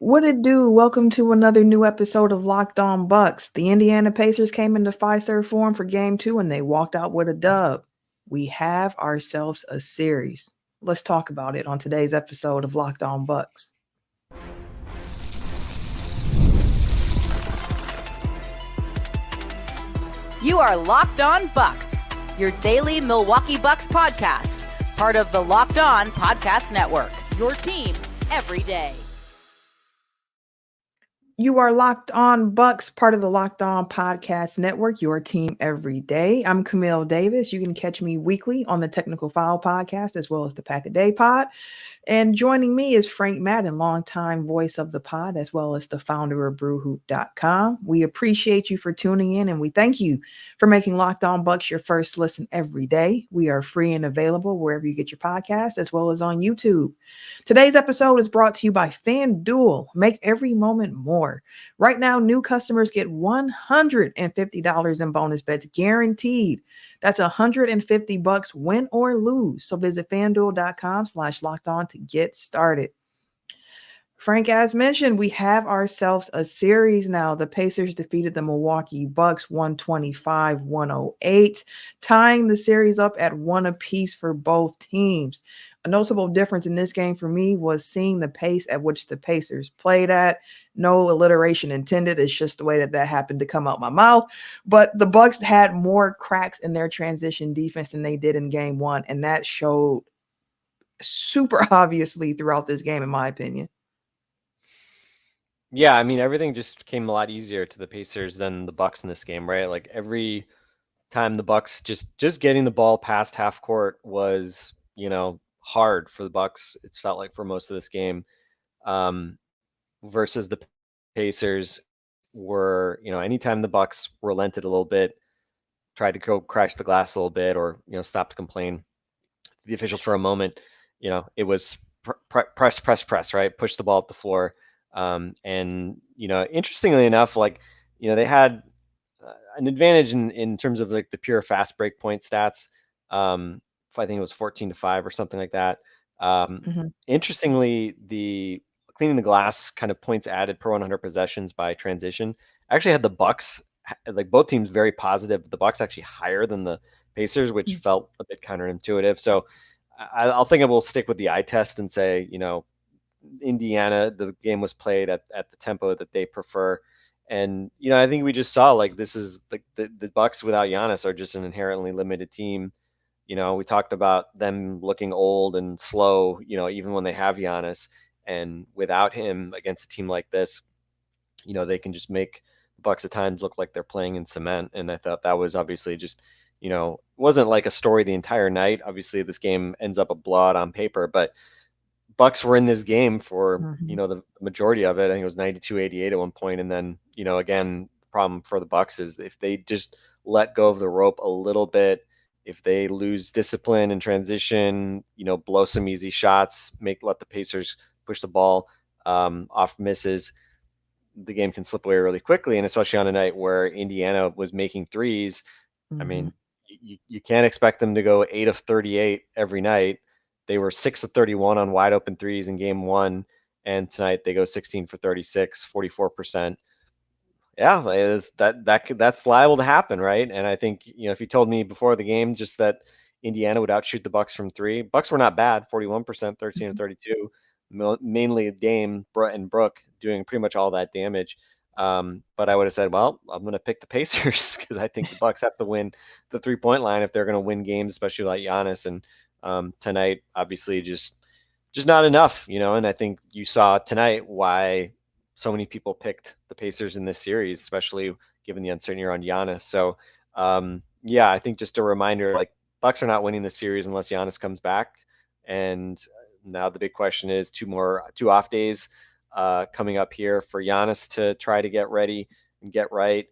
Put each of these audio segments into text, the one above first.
What it do? Welcome to another new episode of Locked On Bucks. The Indiana Pacers came into Fiserv Forum for Game 2 and they walked out with a dub. We have ourselves a series. Let's talk about it on today's episode of Locked On Bucks. You are Locked On Bucks, your daily Milwaukee Bucks podcast, part of the Locked On Podcast Network, your team every day. You are Locked On Bucks, part of the Locked On Podcast Network, your team every day. I'm Camille Davis. You can catch me weekly on the Technical Foul Podcast as well as the Pack a Day Pod. And joining me is Frank Madden, longtime voice of the pod, as well as the founder of brewhoop.com. We appreciate you for tuning in, and we thank you for making Locked On Bucks your first listen every day. We are free and available wherever you get your podcast, as well as on YouTube. Today's episode is brought to you by FanDuel. Make every moment more. Right now, new customers get $150 in bonus bets guaranteed. That's $150 win or lose. So visit fanduel.com/lockedon to get started. Frank, as mentioned, we have ourselves a series now. The Pacers defeated the Milwaukee Bucks 125-108, tying the series up at one apiece for both teams. A noticeable difference in this game for me was seeing the pace at which the Pacers played at. No alliteration intended. It's just the way that happened to come out my mouth. But the Bucks had more cracks in their transition defense than they did in game one, and that showed super obviously throughout this game, in my opinion. Yeah, I mean, everything just came a lot easier to the Pacers than the Bucks in this game, right? Like every time the Bucks just getting the ball past half court was, hard for the Bucks. It felt like for most of this game, versus the Pacers were, anytime the Bucks relented a little bit, tried to go crash the glass a little bit, or stop to complain to the officials for a moment, it was press, right? Push the ball up the floor. And interestingly enough, they had an advantage in terms of like the pure fast break point stats. I think it was 14-5 or something like that. Interestingly, the cleaning the glass kind of points added per 100 possessions by transition actually had the Bucks, like both teams, very positive. The Bucks actually higher than the Pacers, which felt a bit counterintuitive. So I'll think we'll stick with the eye test and say, Indiana, the game was played at the tempo that they prefer. And, I think we just saw like this is the Bucks without Giannis are just an inherently limited team. We talked about them looking old and slow, even when they have Giannis. And without him against a team like this, they can just make the Bucks at times look like they're playing in cement. And I thought that was obviously just, it wasn't like a story the entire night. Obviously, this game ends up a blowout on paper, but Bucks were in this game for, the majority of it. I think it was 92-88 at one point. And then, again, the problem for the Bucks is if they just let go of the rope a little bit, if they lose discipline and transition, blow some easy shots, let the Pacers push the ball off misses, the game can slip away really quickly. And especially on a night where Indiana was making threes, I mean, you can't expect them to go 8 of 38 every night. They were 6 of 31 on wide open threes in game one. And tonight they go 16 for 36, 44%. Yeah, that's liable to happen, right? And I think, if you told me before the game just that Indiana would outshoot the Bucks from three, Bucks were not bad, 41%, 13 of 32, mainly Dame and Brooke doing pretty much all that damage. But I would have said, well, I'm going to pick the Pacers because I think the Bucks have to win the 3-point line if they're going to win games, especially like Giannis. And tonight, obviously, just not enough, And I think you saw tonight why so many people picked the Pacers in this series, especially given the uncertainty around Giannis. So, I think just a reminder, like Bucks are not winning the series unless Giannis comes back. And now the big question is two off days coming up here for Giannis to try to get ready and get right.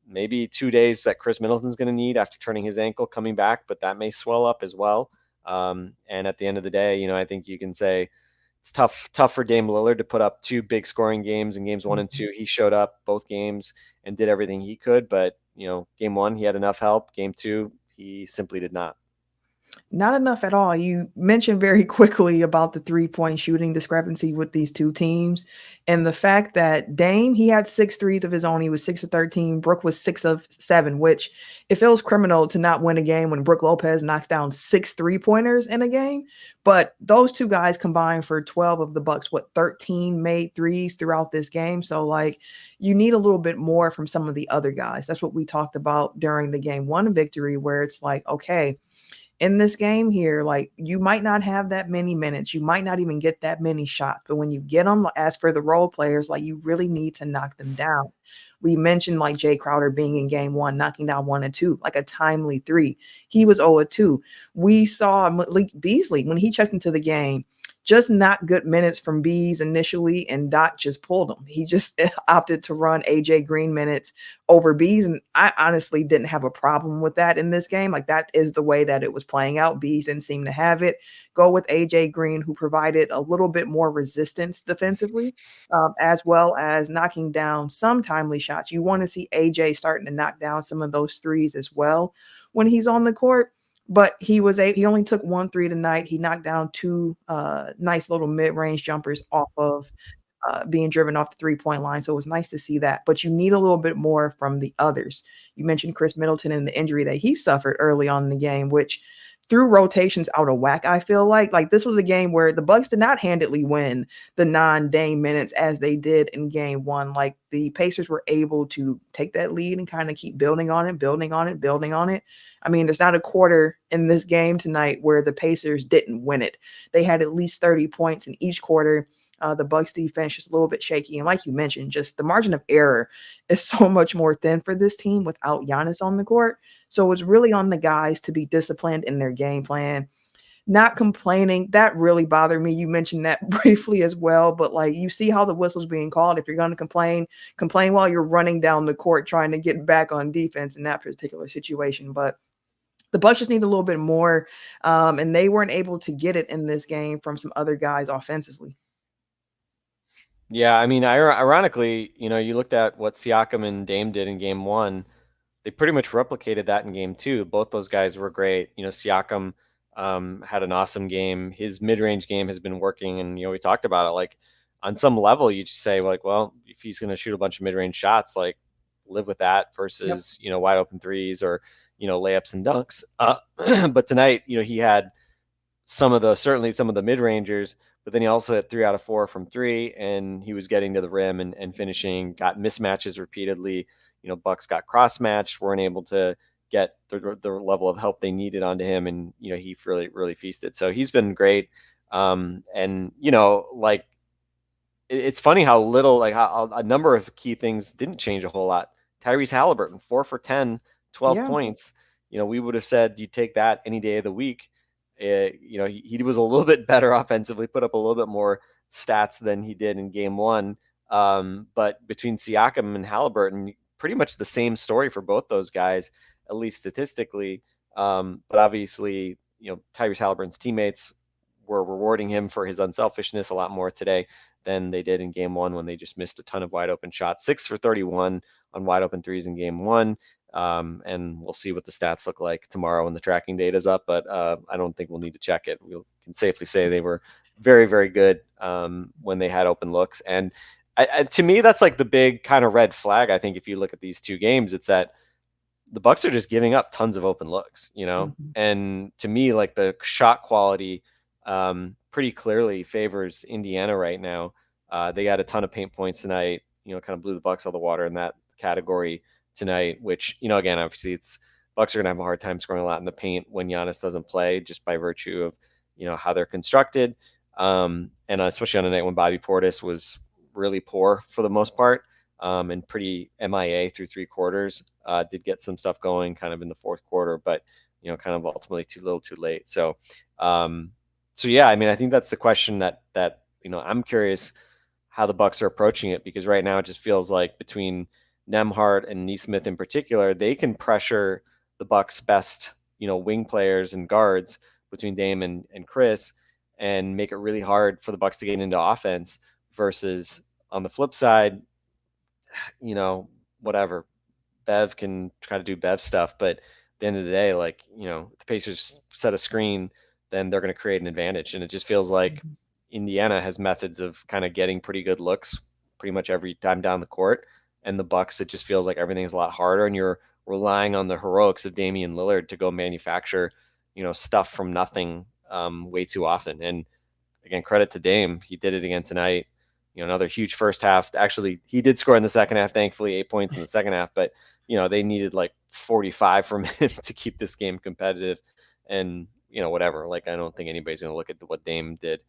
Maybe 2 days that Chris Middleton's going to need after turning his ankle coming back, but that may swell up as well. And at the end of the day, I think you can say it's tough for Dame Lillard to put up two big scoring games in games 1 and 2. He showed up both games and did everything he could, but game 1 he had enough help. Game 2 he simply did not. Not enough at all. You mentioned very quickly about the three-point shooting discrepancy with these two teams, and the fact that Dame, he had 6 threes of his own. He was 6 of 13. Brooke was 6 of 7, which it feels criminal to not win a game when Brooke Lopez knocks down 6 three-pointers in a game. But those two guys combined for 12 of the Bucks, 13 made threes throughout this game. So, like, you need a little bit more from some of the other guys. That's what we talked about during the game one victory, where it's like, okay, in this game here, like, you might not have that many minutes. You might not even get that many shots. But when you get them, as for the role players, like, you really need to knock them down. We mentioned like Jay Crowder being in game one, knocking down 1 and 2, like a timely 3. He was 0 2. We saw Malik Beasley when he checked into the game, just not good minutes from Bees initially, and Doc just pulled him. He just opted to run AJ Green minutes over Bees, and I honestly didn't have a problem with that in this game. Like, that is the way that it was playing out. Bees didn't seem to have it. Go with AJ Green, who provided a little bit more resistance defensively, as well as knocking down some timely shots. You want to see AJ starting to knock down some of those threes as well when he's on the court. But he only took 1 3 tonight. He knocked down 2 nice little mid-range jumpers off of being driven off the three-point line. So it was nice to see that. But you need a little bit more from the others. You mentioned Chris Middleton and the injury that he suffered early on in the game, which threw rotations out of whack. I feel like this was a game where the Bucks did not handedly win the non-Dame minutes as they did in game one. Like, the Pacers were able to take that lead and kind of keep building on it, building on it, building on it. I mean, there's not a quarter in this game tonight where the Pacers didn't win it. They had at least 30 points in each quarter. The Bucks defense just a little bit shaky. And like you mentioned, just the margin of error is so much more thin for this team without Giannis on the court. So it's really on the guys to be disciplined in their game plan, not complaining. That really bothered me. You mentioned that briefly as well, but like, you see how the whistle's being called. If you're going to complain while you're running down the court trying to get back on defense in that particular situation. But the Bucks just need a little bit more, and they weren't able to get it in this game from some other guys offensively. Yeah, I mean, ironically, you looked at what Siakam and Dame did in game one. They pretty much replicated that in game two. Both those guys were great. Siakam had an awesome game. His mid-range game has been working, and we talked about it. Like, on some level, you just say, like, well, if he's going to shoot a bunch of mid-range shots, like, live with that versus wide open threes or layups and dunks. But tonight, he had certainly some of the mid-rangers, but then he also had 3 out of 4 from 3, and he was getting to the rim and finishing. Got mismatches repeatedly. Bucks got cross-matched, weren't able to get the level of help they needed onto him, and he really, really feasted. So he's been great. And like, it's funny how little, like, how a number of key things didn't change a whole lot. Tyrese Halliburton, 4 for 10, 12 Yeah. points. We would have said you take that any day of the week. He was a little bit better offensively, put up a little bit more stats than he did in game one. But between Siakam and Halliburton, pretty much the same story for both those guys, at least statistically. But obviously, Tyrese Halliburton's teammates were rewarding him for his unselfishness a lot more today than they did in game one, when they just missed a ton of wide open shots. 6 for 31 on wide open threes in game one. And we'll see what the stats look like tomorrow when the tracking data is up, but I don't think we'll need to check it. We can safely say they were very, very good when they had open looks. And to me, that's like the big kind of red flag. I think if you look at these two games, it's that the Bucks are just giving up tons of open looks, And to me, like, the shot quality pretty clearly favors Indiana right now. They got a ton of paint points tonight, kind of blew the Bucks out of the water in that category tonight, which, again, obviously Bucks are going to have a hard time scoring a lot in the paint when Giannis doesn't play, just by virtue of, how they're constructed. And especially on a night when Bobby Portis was really poor for the most part, and pretty MIA through 3 quarters. Did get some stuff going kind of in the fourth quarter, but, kind of ultimately too little too late. So yeah, I mean, I think that's the question that I'm curious how the Bucks are approaching it, because right now it just feels like between Nembhard and Nesmith in particular, they can pressure the Bucks' best, wing players and guards between Dame and Chris, and make it really hard for the Bucks to get into offense. Versus on the flip side, whatever, Bev can try to do Bev stuff, but the end of the day, like, if the Pacers set a screen, then they're going to create an advantage. And it just feels like Indiana has methods of kind of getting pretty good looks pretty much every time down the court. And the Bucks, it just feels like everything's a lot harder, and you're relying on the heroics of Damian Lillard to go manufacture, stuff from nothing way too often. And again, credit to Dame. He did it again tonight. Another huge first half. Actually, he did score in the second half, thankfully, 8 points in the second half, but they needed like 45 from him to keep this game competitive. And, whatever, like, I don't think anybody's going to look at what Dame did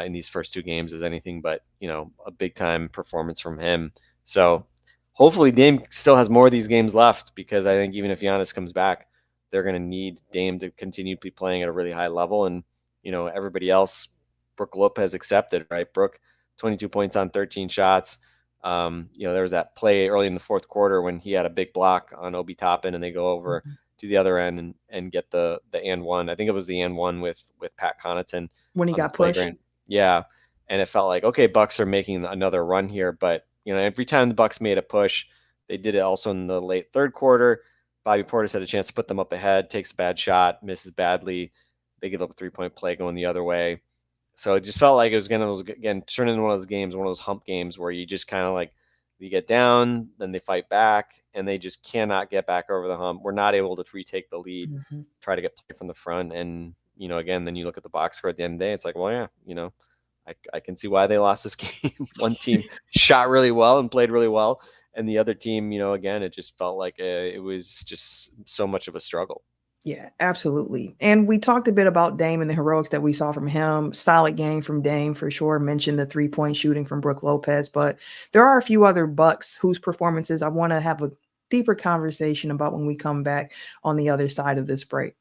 in these first 2 games as anything but, a big time performance from him. So hopefully Dame still has more of these games left, because I think even if Giannis comes back, they're going to need Dame to continue to be playing at a really high level. And, everybody else, Brooke Lopez accepted, right? Brooke, 22 points on 13 shots. There was that play early in the fourth quarter when he had a big block on Obi Toppin, and they go over to the other end and get the and one. I think it was the and one with Pat Connaughton when he got pushed. Yeah, and it felt like, okay, Bucks are making another run here, but every time the Bucks made a push, they did it also in the late third quarter. Bobby Portis had a chance to put them up ahead, takes a bad shot, misses badly. They give up a 3-point play going the other way. So it just felt like it was going to, again, turn into one of those games, one of those hump games where you just kind of like, you get down, then they fight back, and they just cannot get back over the hump. We're not able to retake the lead, try to get play from the front. And, again, then you look at the box score at the end of the day, it's like, well, yeah, I can see why they lost this game. One team shot really well and played really well, and the other team, again, it just felt like it was just so much of a struggle. Yeah, absolutely. And we talked a bit about Dame and the heroics that we saw from him. Solid game from Dame for sure. Mentioned the 3-point shooting from Brooke Lopez, but there are a few other Bucks whose performances I want to have a deeper conversation about when we come back on the other side of this break.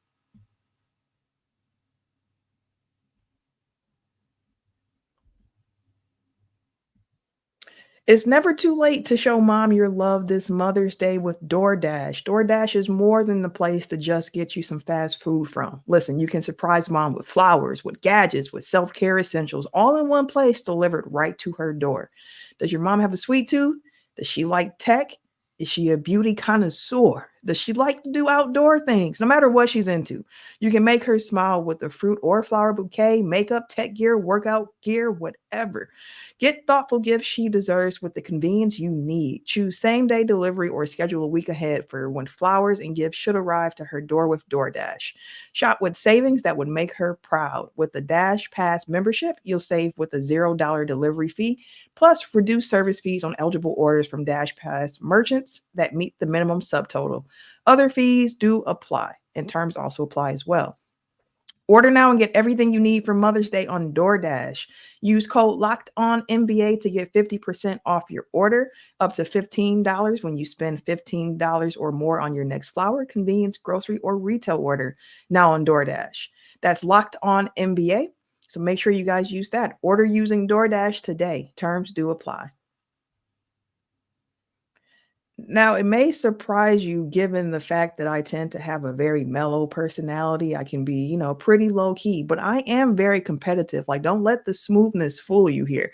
It's never too late to show mom your love this Mother's Day with DoorDash. DoorDash is more than the place to just get you some fast food from. Listen, you can surprise mom with flowers, with gadgets, with self-care essentials, all in one place delivered right to her door. Does your mom have a sweet tooth? Does she like tech? Is she a beauty connoisseur? Does she like to do outdoor things? No matter what she's into, you can make her smile with a fruit or flower bouquet, makeup, tech gear, workout gear, whatever. Get thoughtful gifts she deserves with the convenience you need. Choose same-day delivery or schedule a week ahead for when flowers and gifts should arrive to her door with DoorDash. Shop with savings that would make her proud. With the Dash Pass membership, you'll save with a $0 delivery fee, plus reduced service fees on eligible orders from Dash Pass merchants that meet the minimum subtotal. Other fees do apply, and terms also apply as well. Order now and get everything you need for Mother's Day on DoorDash. Use code LOCKEDONNBA to get 50% off your order, up to $15 when you spend $15 or more on your next flower, convenience, grocery, or retail order. Now on DoorDash. That's LOCKEDONNBA. So make sure you guys use that. Order using DoorDash today. Terms do apply. Now, it may surprise you given the fact that I tend to have a very mellow personality. I can be, pretty low key, but I am very competitive. Like, don't let the smoothness fool you here.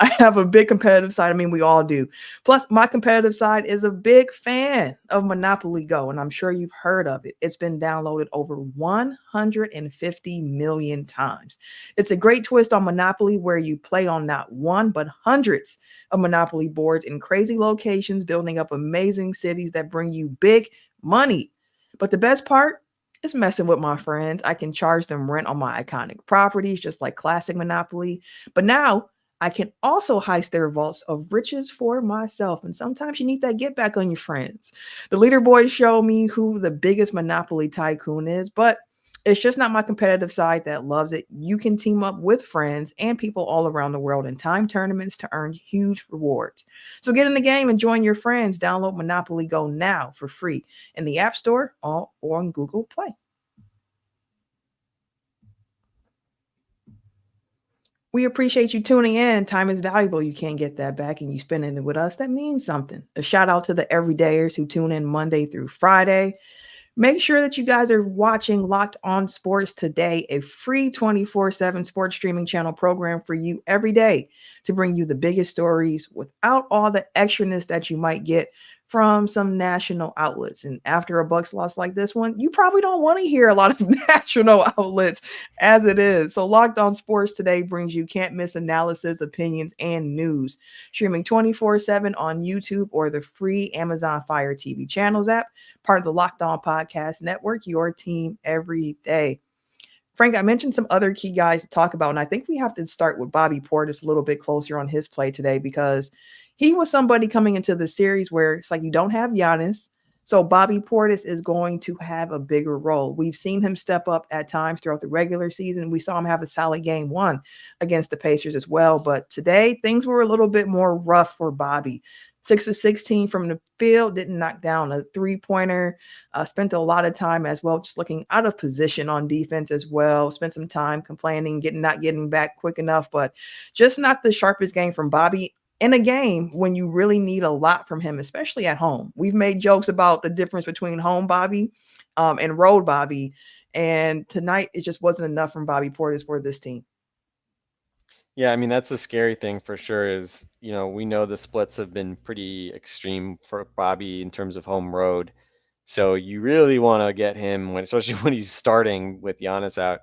I have a big competitive side. I mean, we all do. Plus, my competitive side is a big fan of Monopoly Go, and I'm sure you've heard of it. It's been downloaded over 150 million times. It's a great twist on Monopoly where you play on not one, but hundreds of Monopoly boards in crazy locations, building up amazing cities that bring you big money. But the best part is messing with my friends. I can charge them rent on my iconic properties, just like classic Monopoly. But now I can also heist their vaults of riches for myself. And sometimes you need that get back on your friends. The leaderboards show me who the biggest Monopoly tycoon is, but it's just not my competitive side that loves it. You can team up with friends and people all around the world in time tournaments to earn huge rewards. So get in the game and join your friends. Download Monopoly Go now for free in the App Store or on Google Play. We appreciate you tuning in. Time is valuable. You can't get that back, and you spending it with us. That means something. A shout out to the everydayers who tune in Monday through Friday. Make sure that you guys are watching Locked On Sports Today, a free 24/7 sports streaming channel program for you every day to bring you the biggest stories without all the extraness that you might get from some national outlets. And after a Bucks loss like this one, you probably don't want to hear a lot of national outlets as it is. So Locked On Sports today brings you can't miss analysis, opinions, and news. Streaming 24/7 on YouTube or the free Amazon Fire TV channels app, part of the Locked On Podcast Network, your team every day. Frank, I mentioned some other key guys to talk about, and I think we have to start with Bobby Portis a little bit closer on his play today because he was somebody coming into the series where it's like you don't have Giannis, so Bobby Portis is going to have a bigger role. We've seen him step up at times throughout the regular season. We saw him have a solid game one against the Pacers as well, but today things were a little bit more rough for Bobby. 6 of 16 from the field, didn't knock down a three-pointer, spent a lot of time as well just looking out of position on defense as well, spent some time complaining, not getting back quick enough, but just not the sharpest game from Bobby in a game when you really need a lot from him, especially at home. We've made jokes about the difference between home Bobby and road Bobby, and tonight it just wasn't enough from Bobby Portis for this team. Yeah, I mean, that's a scary thing for sure is, we know the splits have been pretty extreme for Bobby in terms of home road. So you really want to get him especially when he's starting with Giannis out,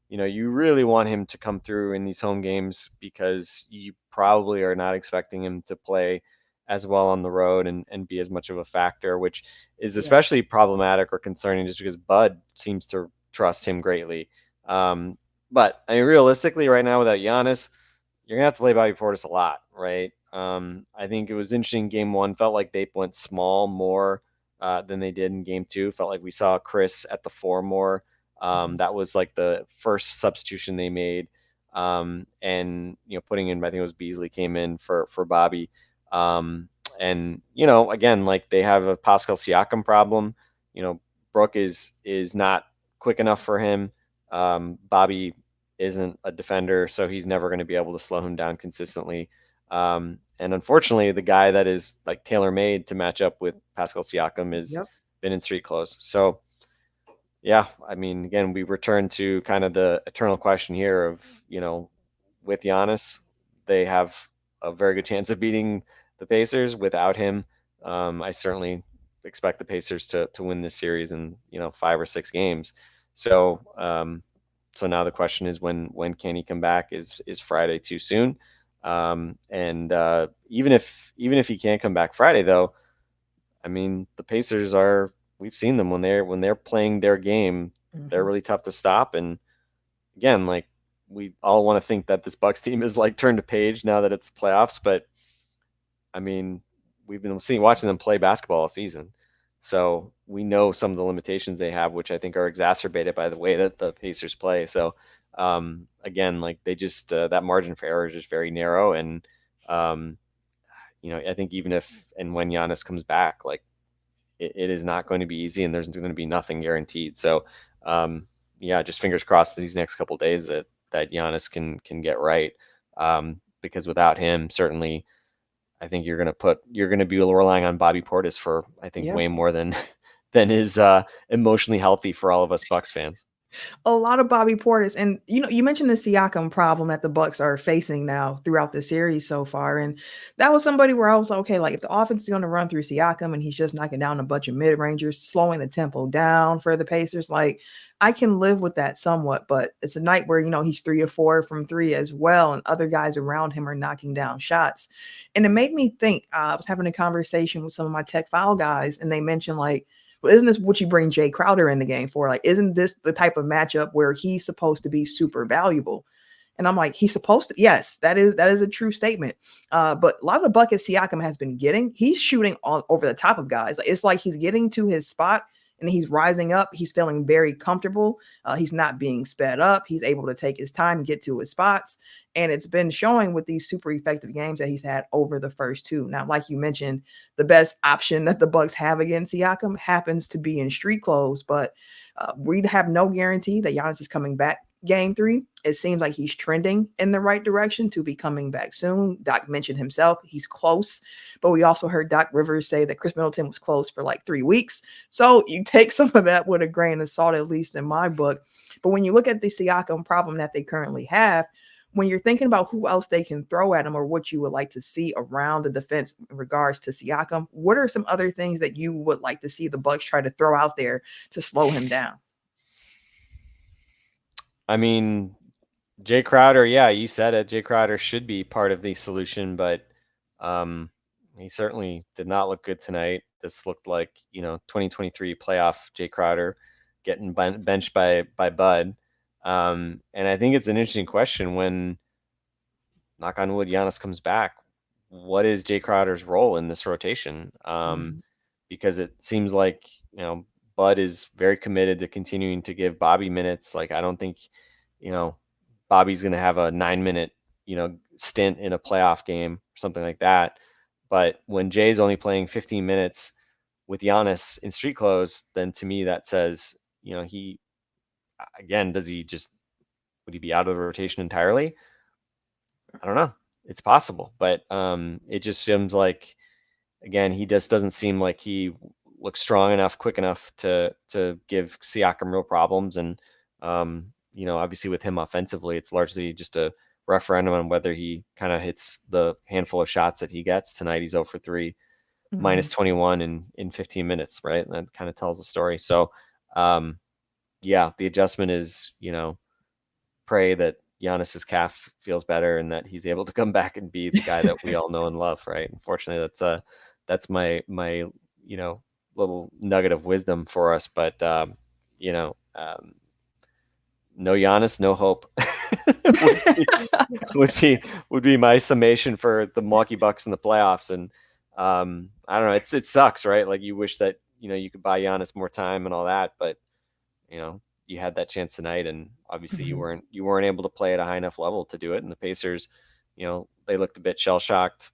you really want him to come through in these home games because you probably are not expecting him to play as well on the road and be as much of a factor, which is especially problematic or concerning just because Bud seems to trust him greatly. But I mean, realistically, right now without Giannis, you're gonna have to play Bobby Portis a lot, right? I think it was interesting. Game one felt like they went small more than they did in game two. Felt like we saw Chris at the four more. That was like the first substitution they made, and putting in, I think it was Beasley came in for Bobby, and again, like they have a Pascal Siakam problem. Brooke is not quick enough for him. Bobby isn't a defender, so he's never going to be able to slow him down consistently. And unfortunately, the guy that is like tailor-made to match up with Pascal Siakam has been in street clothes. So, yeah, I mean, again, we return to kind of the eternal question here of, with Giannis, they have a very good chance of beating the Pacers. Without him, I certainly expect the Pacers to win this series in 5 or 6 games. So so now the question is when can he come back? Is Friday too soon? And even if he can't come back Friday, though, I mean, the Pacers we've seen them when they're playing their game, they're really tough to stop. And again, like we all want to think that this Bucks team is like turned a page now that it's the playoffs, but I mean, we've been watching them play basketball all season. So we know some of the limitations they have, which I think are exacerbated by the way that the Pacers play. So again, like they just that margin for error is just very narrow. And I think even if and when Giannis comes back, like it is not going to be easy, and there's going to be nothing guaranteed. So just fingers crossed these next couple of days that Giannis can get right, because without him, certainly. I think you're going to be relying on Bobby Portis for, I think, way more than is emotionally healthy for all of us Bucks fans. A lot of Bobby Portis, and you mentioned the Siakam problem that the Bucks are facing now throughout the series so far, and that was somebody where I was like, okay, like if the offense is going to run through Siakam and he's just knocking down a bunch of mid-rangers, slowing the tempo down for the Pacers, like I can live with that somewhat, but it's a night where he's 3 of 4 from 3 as well, and other guys around him are knocking down shots, and it made me think. I was having a conversation with some of my Tech File guys, and they mentioned like, well, isn't this what you bring Jay Crowder in the game for? Like, isn't this the type of matchup where he's supposed to be super valuable? And I'm like, he's supposed to. Yes, that is a true statement. But a lot of the buckets Siakam has been getting, he's shooting all over the top of guys. It's like he's getting to his spot and he's rising up. He's feeling very comfortable. He's not being sped up. He's able to take his time and get to his spots. And it's been showing with these super effective games that he's had over the first 2. Now, like you mentioned, the best option that the Bucks have against Siakam happens to be in street clothes, but we have no guarantee that Giannis is coming back game 3. It seems like he's trending in the right direction to be coming back soon. Doc mentioned himself, he's close, but we also heard Doc Rivers say that Chris Middleton was close for like 3 weeks. So you take some of that with a grain of salt, at least in my book. But when you look at the Siakam problem that they currently have, when you're thinking about who else they can throw at him or what you would like to see around the defense in regards to Siakam, what are some other things that you would like to see the Bucks try to throw out there to slow him down? I mean, Jay Crowder, yeah, you said it. Jay Crowder should be part of the solution, but he certainly did not look good tonight. This looked like, 2023 playoff Jay Crowder getting benched by Bud. And I think it's an interesting question when, knock on wood, Giannis comes back. What is Jay Crowder's role in this rotation? Because it seems like, Bud is very committed to continuing to give Bobby minutes. Like, I don't think, Bobby's going to have a 9-minute, stint in a playoff game, something like that. But when Jay's only playing 15 minutes with Giannis in street clothes, then to me that says, he, again, would he be out of the rotation entirely? I don't know. It's possible, but it just seems like, again, he just doesn't seem like he looks strong enough, quick enough to give Siakam real problems. And obviously with him offensively, it's largely just a referendum on whether he kind of hits the handful of shots that he gets. Tonight he's 0 for 3, minus 21 in 15 minutes, right? And that kind of tells the story. So yeah, the adjustment is, pray that Giannis's calf feels better and that he's able to come back and be the guy that we all know and love, right? Unfortunately, that's my little nugget of wisdom for us. But no Giannis, no hope would be my summation for the Milwaukee Bucks in the playoffs. And I don't know, it sucks, right? Like, you wish that you could buy Giannis more time and all that, but you had that chance tonight, and obviously you weren't able to play at a high enough level to do it. And the Pacers, they looked a bit shell shocked,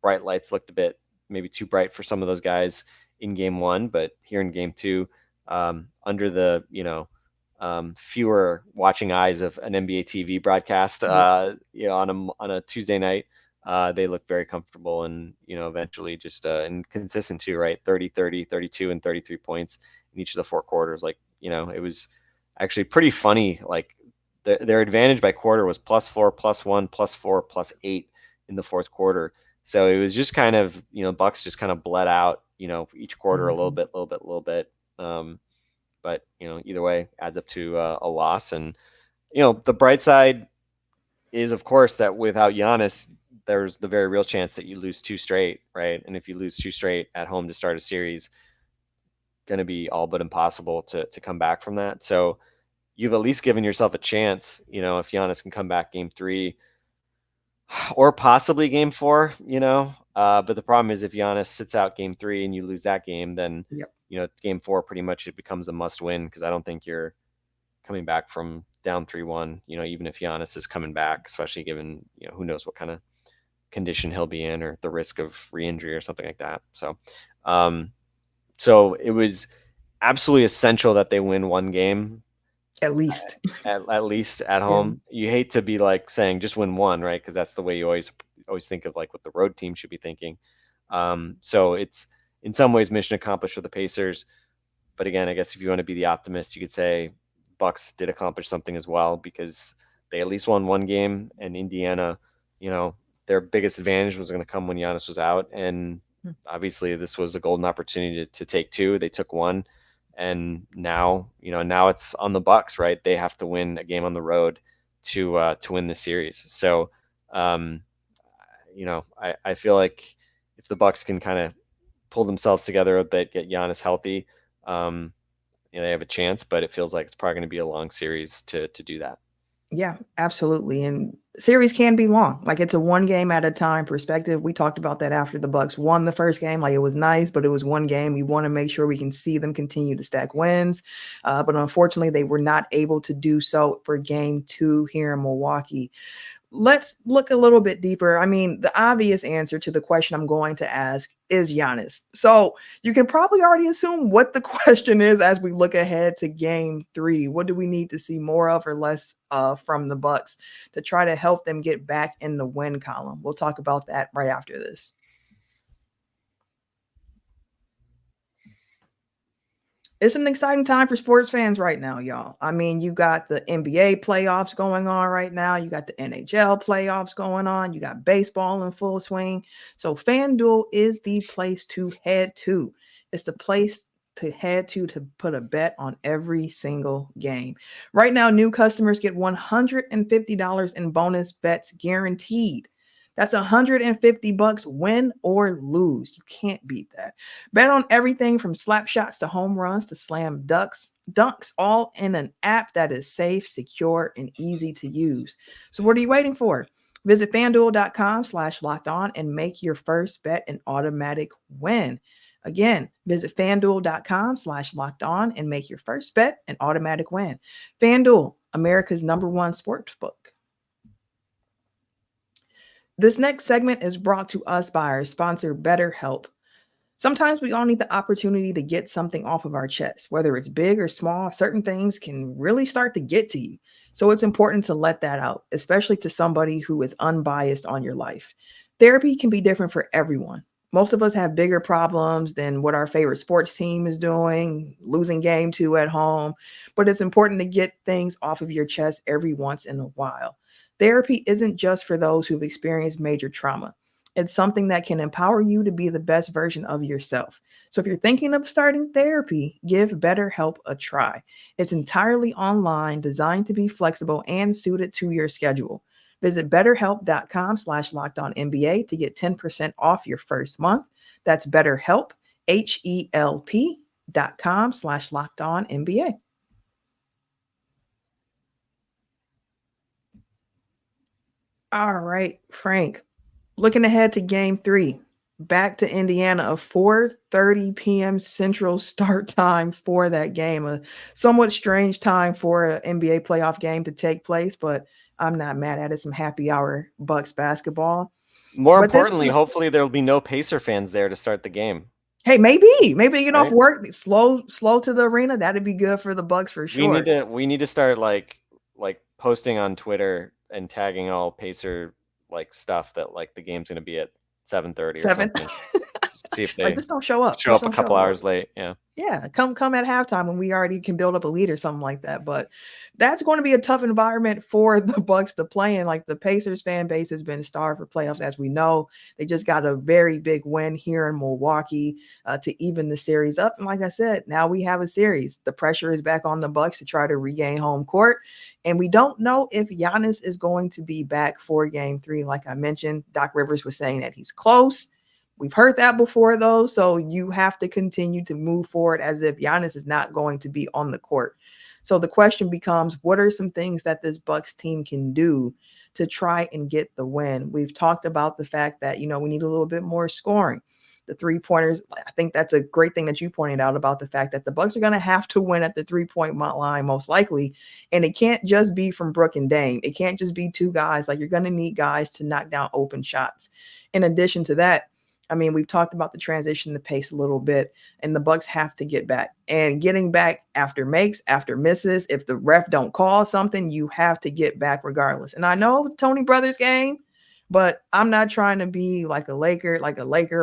bright lights looked a bit maybe too bright for some of those guys in game 1, but here in game 2, under the fewer watching eyes of an NBA TV broadcast, on a Tuesday night, they look very comfortable and eventually just and consistent too, right? 30, 32, and 33 points in each of the 4 quarters. Like, it was actually pretty funny. Like, their advantage by quarter was +4, +1, +4, +8 in the 4th quarter. So it was just kind of, Bucks just kind of bled out, each quarter a little bit. But either way adds up to a loss. And the bright side is, of course, that without Giannis, there's the very real chance that you lose 2 straight, right? And if you lose 2 straight at home to start a series, going to be all but impossible to come back from that. So you've at least given yourself a chance, if Giannis can come back game 3 or possibly game 4, but the problem is if Giannis sits out game 3 and you lose that game, then, game 4 pretty much it becomes a must win, because I don't think you're coming back from down 3-1, even if Giannis is coming back, especially given, who knows what kind of condition he'll be in or the risk of re-injury or something like that. So, so it was absolutely essential that they win one game. At least at home. You hate to be like saying just win one, right? Because that's the way you always think of like what the road team should be thinking. So it's in some ways mission accomplished for the Pacers. But again, I guess if you want to be the optimist, you could say Bucks did accomplish something as well, because they at least won one game, and Indiana, their biggest advantage was going to come when Giannis was out. And obviously this was a golden opportunity to take 2. They took 1. And now, now it's on the Bucks, right? They have to win a game on the road to win the series. So, I feel like if the Bucks can kind of pull themselves together a bit, get Giannis healthy, they have a chance. But it feels like it's probably going to be a long series to do that. Yeah, absolutely. And series can be long. Like, it's a one game at a time perspective. We talked about that after the Bucks won the first game. Like, it was nice, but it was one game. We want to make sure we can see them continue to stack wins. But unfortunately, they were not able to do so for game 2 here in Milwaukee. Let's look a little bit deeper. I mean, the obvious answer to the question I'm going to ask is Giannis. So you can probably already assume what the question is as we look ahead to game 3. What do we need to see more of or less from the Bucks to try to help them get back in the win column? We'll talk about that right after this. It's an exciting time for sports fans right now, y'all. I mean, you got the NBA playoffs going on right now. You got the NHL playoffs going on. You got baseball in full swing. So FanDuel is the place to head to. It's the place to head to put a bet on every single game. Right now, new customers get $150 in bonus bets guaranteed. That's $150 win or lose. You can't beat that. Bet on everything from slap shots to home runs to slam dunks, all in an app that is safe, secure, and easy to use. So what are you waiting for? Visit fanduel.com/locked on and make your first bet an automatic win. Again, visit fanduel.com/locked on and make your first bet an automatic win. FanDuel, America's #1 sports book. This next segment is brought to us by our sponsor, BetterHelp. Sometimes we all need the opportunity to get something off of our chest, whether it's big or small. Certain things can really start to get to you. So it's important to let that out, especially to somebody who is unbiased on your life. Therapy can be different for everyone. Most of us have bigger problems than what our favorite sports team is doing, losing game two at home, but it's important to get things off of your chest every once in a while. Therapy isn't just for those who've experienced major trauma. It's something that can empower you to be the best version of yourself. So if you're thinking of starting therapy, give BetterHelp a try. It's entirely online, designed to be flexible and suited to your schedule. Visit betterhelp.com/lockedonnba to get 10% off your first month. That's BetterHelp, HELP.com/lockedonnba. All right, Frank. Looking ahead to game 3, back to Indiana, a 4:30 p.m. Central start time for that game. A somewhat strange time for an NBA playoff game to take place, but I'm not mad at it. Some happy hour Bucks basketball. More But this importantly, hopefully there will be no Pacer fans there to start the game. hey, maybe you get off Right? work, slow to the arena. That'd be good for the Bucks for We sure. need to start like posting on Twitter and tagging all Pacer like stuff that like the game's gonna be at 7:30 or 7. something. Just see if Like they just don't show up. show Just up a don't show couple up. hours late. Yeah. Yeah, come at halftime when we already can build up a lead or something like that. But that's going to be a tough environment for the Bucks to play in. Like the Pacers fan base has been starved for playoffs, as we know. They just got a very big win here in Milwaukee to even the series up. And like I said, now we have a series. The pressure is back on the Bucks to try to regain home court. And we don't know if Giannis is going to be back for game 3. Like I mentioned, Doc Rivers was saying that he's close. We've heard that before, though, so you have to continue to move forward as if Giannis is not going to be on the court. So the question becomes, what are some things that this Bucks team can do to try and get the win? We've talked about the fact that, we need a little bit more scoring. The three-pointers, I think that's a great thing that you pointed out about the fact that the Bucks are going to have to win at the three-point line most likely, and it can't just be from Brook and Dame. It can't just be two guys. Like, you're going to need guys to knock down open shots. In addition to that, I mean, we've talked about the transition, the pace a little bit, and the Bucks have to get back. And getting back after makes, after misses, if the ref don't call something, you have to get back regardless. And I know it's Tony Brothers game, but I'm not trying to be like a Laker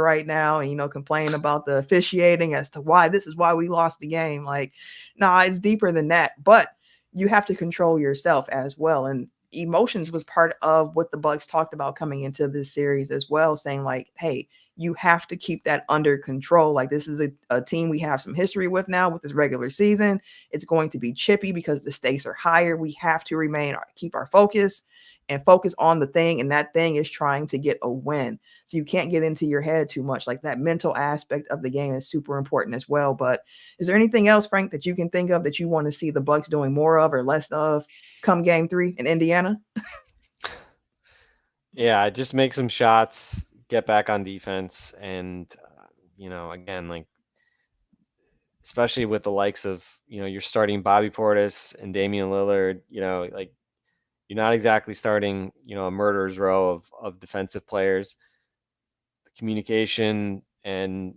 right now and, complain about the officiating as to why this is why we lost the game. Like, nah, it's deeper than that. But you have to control yourself as well. And emotions was part of what the Bucks talked about coming into this series as well, saying like, hey, you have to keep that under control. Like, this is a team we have some history with now with this regular season. It's going to be chippy because the stakes are higher. We have to keep our focus and focus on the thing. And that thing is trying to get a win. So you can't get into your head too much. Like, that mental aspect of the game is super important as well. But is there anything else, Frank, that you can think of that you want to see the Bucks doing more of or less of come game 3 in Indiana? Yeah, just make some shots, get back on defense, and again, like especially with the likes of you're starting Bobby Portis and Damian Lillard, like you're not exactly starting a murderer's row of defensive players. The communication and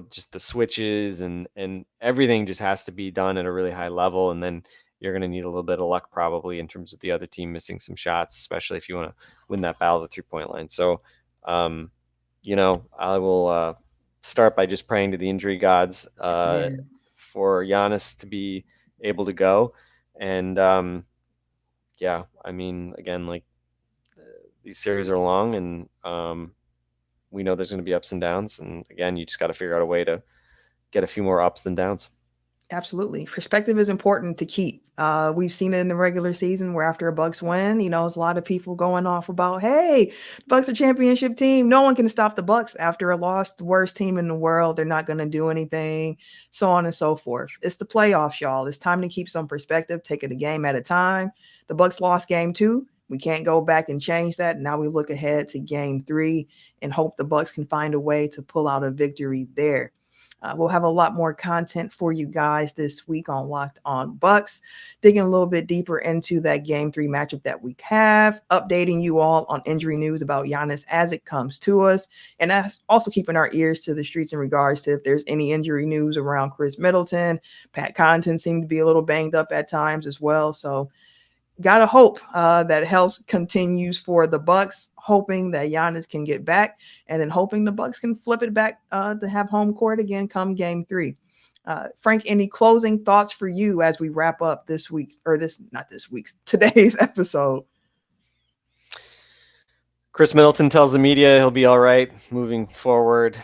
just the switches and everything just has to be done at a really high level, and then you're going to need a little bit of luck probably in terms of the other team missing some shots, especially if you want to win that battle of the 3-point line. So, I will start by just praying to the injury gods Yeah. for Giannis to be able to go. And yeah, I mean, again, like these series are long, and we know there's going to be ups and downs. And again, you just got to figure out a way to get a few more ups than downs. Absolutely. Perspective is important to keep. We've seen it in the regular season where after a Bucks win, there's a lot of people going off about, hey, Bucks are championship team. No one can stop the Bucks after a loss, the worst team in the world. They're not going to do anything, so on and so forth. It's the playoffs, y'all. It's time to keep some perspective, take it a game at a time. The Bucks lost game 2. We can't go back and change that. Now we look ahead to game 3 and hope the Bucks can find a way to pull out a victory there. We'll have a lot more content for you guys this week on Locked On Bucks, digging a little bit deeper into that Game 3 matchup that we have, updating you all on injury news about Giannis as it comes to us, and that's also keeping our ears to the streets in regards to if there's any injury news around Chris Middleton. Pat Connaughton seemed to be a little banged up at times as well, so gotta hope that health continues for the Bucks, hoping that Giannis can get back, and then hoping the Bucks can flip it back to have home court again come game 3. Frank, any closing thoughts for you as we wrap up today's episode? Chris Middleton tells the media he'll be all right moving forward.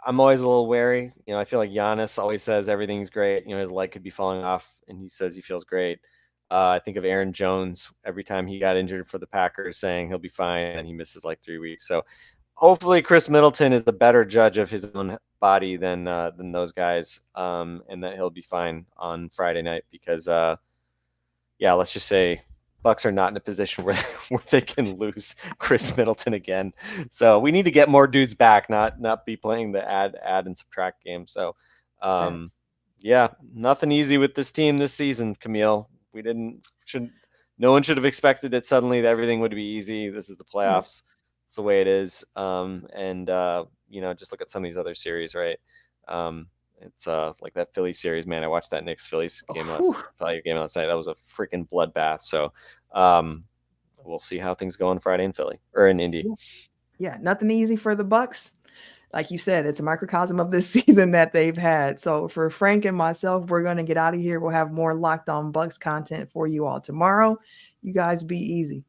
I'm always a little wary. I feel like Giannis always says everything's great. His leg could be falling off, and he says he feels great. I think of Aaron Jones every time he got injured for the Packers saying he'll be fine, and he misses like 3 weeks. So hopefully Chris Middleton is the better judge of his own body than those guys, and that he'll be fine on Friday night because, let's just say Bucks are not in a position where they can lose Chris Middleton again. So we need to get more dudes back, not be playing the add and subtract game. So nothing easy with this team this season, Camille. No one should have expected it suddenly that everything would be easy. This is the playoffs. It's the way it is. Just look at some of these other series, right? It's like that Philly series, man. I watched that Knicks-Phillies game last night. That was a freaking bloodbath. So we'll see how things go on Friday in Philly or in Indy. Yeah, nothing easy for the Bucks. Like you said, it's a microcosm of this season that they've had. So for Frank and myself, we're going to get out of here. We'll have more Locked On Bucks content for you all tomorrow. You guys be easy.